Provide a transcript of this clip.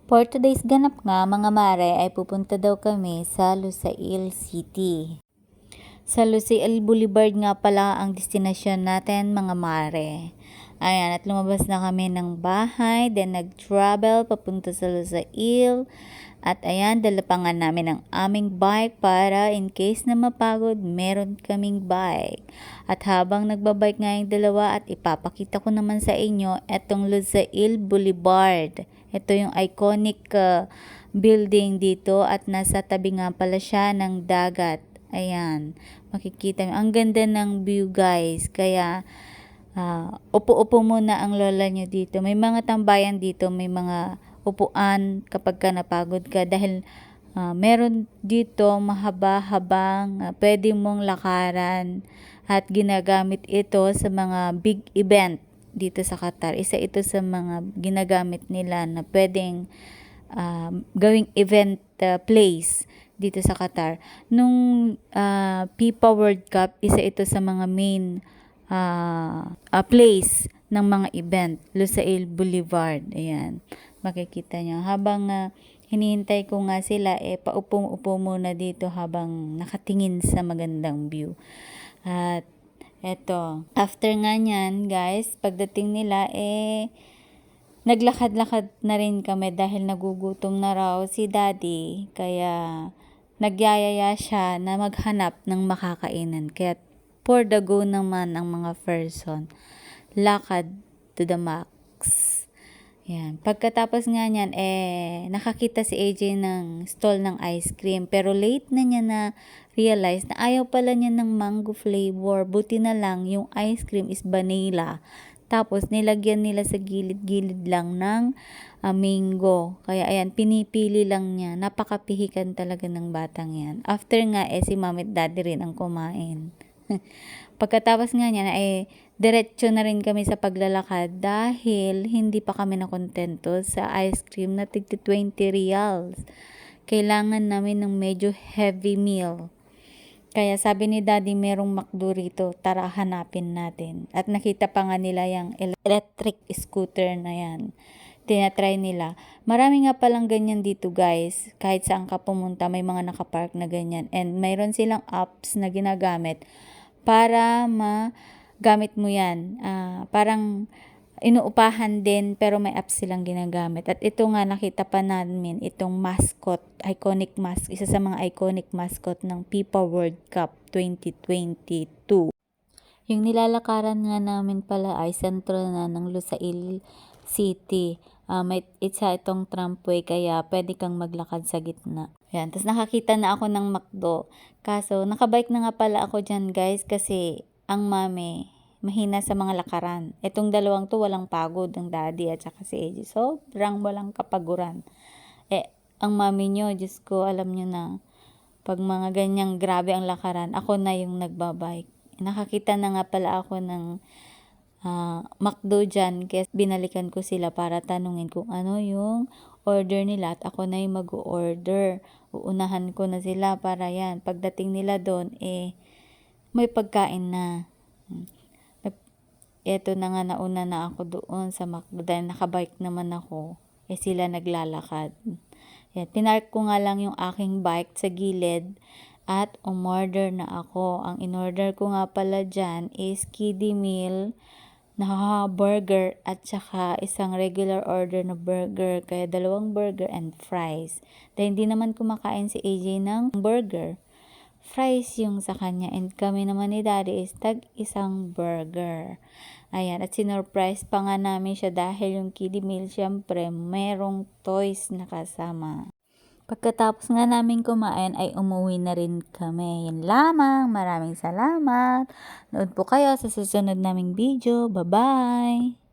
For today's ganap nga mga mare ay pupunta daw kami sa Lusail City. Sa Lusail Boulevard nga pala ang destinasyon natin mga mare. Ayan, at lumabas na kami ng bahay, then nag-travel papunta sa Lusail. At ayan, dala pa nga namin ang aming bike para in case na mapagod, meron kaming bike. At habang nagbabike nga yung dalawa at ipapakita ko naman sa inyo etong Lusail Boulevard. Ito yung iconic building dito at nasa tabi nga pala siya ng dagat. Ayan, makikita nyo. Ang ganda ng view guys. Kaya upo-upo muna ang lola nyo dito. May mga tambayan dito, may mga upuan kapag ka napagod ka dahil meron dito mahaba-habang pwede mong lakaran at ginagamit ito sa mga big event dito sa Qatar. Isa ito sa mga ginagamit nila na pwedeng gawing event place dito sa Qatar. Nung FIFA World Cup, isa ito sa mga main place ng mga event, Lusail Boulevard. Ayan, makikita nyo. Habang hinihintay ko nga sila, paupo-upo muna dito habang nakatingin sa magandang view. At eto, after nga nyan guys, pagdating nila naglakad-lakad na rin kami dahil nagugutom na raw si daddy. Kaya nagyayaya siya na maghanap ng makakainan. Kaya for the go naman ang mga person. Lakad to the max. Yan. Pagkatapos nga niyan, nakakita si AJ ng stall ng ice cream. Pero late na niya na realize na ayaw pala niya ng mango flavor. Buti na lang yung ice cream is vanilla. Tapos nilagyan nila sa gilid-gilid lang ng mango. Kaya ayan, pinipili lang niya. Napakapihikan talaga ng batang yan. After nga, si mami at daddy rin ang kumain. Pagkatapos nga niya, diretso na rin kami sa paglalakad dahil hindi pa kami nakontento sa ice cream na tig 20 reals. Kailangan namin ng medyo heavy meal. Kaya sabi ni daddy merong McDo rito, tara hanapin natin. At nakita pa nga nila yung electric scooter na yan. Tinatry nila. Marami nga palang ganyan dito guys. Kahit saan ka pumunta may mga nakapark na ganyan. And mayroon silang apps na ginagamit para magamit mo yan. Parang inuupahan din pero may apps silang ginagamit. At ito nga nakita pa namin itong mascot, iconic mask, isa sa mga iconic mascot ng FIFA World Cup 2022. Yung nilalakaran nga namin pala ay sentro na ng Lusail City. May isa itong tramway kaya pwede kang maglakad sa gitna. Ayan, tapos nakakita na ako ng McDo. Kaso nakabike na nga pala ako dyan guys kasi ang mami mahina sa mga lakaran. Itong dalawang to walang pagod, ang daddy at saka si AJ. Sobrang walang kapaguran. Ang mami nyo, Diyos ko, alam nyo na, pag mga ganyang grabe ang lakaran, ako na yung nagbabike. Nakakita na nga pala ako ng McDo dyan, kaya binalikan ko sila para tanungin kung ano yung order nila at ako na yung mag-order. Uunahan ko na sila para yan. Pagdating nila doon, may pagkain na. Eto na nga, nauna na ako doon sa McDo dahil nakabike naman ako. Sila naglalakad. Yan, pinark ko nga lang yung aking bike sa gilid at umorder na ako. Ang inorder ko nga pala dyan is kiddie meal na burger at saka isang regular order na burger. Kaya 2 burger and fries. Dahil hindi naman kumakain si AJ ng burger. Fries yung sa kanya and kami naman ni daddy is isang burger. Ayan, at sinurprise pa nga namin siya dahil yung kiddie meal syempre merong toys na kasama. Pagkatapos nga namin kumain ay umuwi na rin kami. Yan lamang, maraming salamat. Nood po kayo sa susunod naming video. Bye-bye!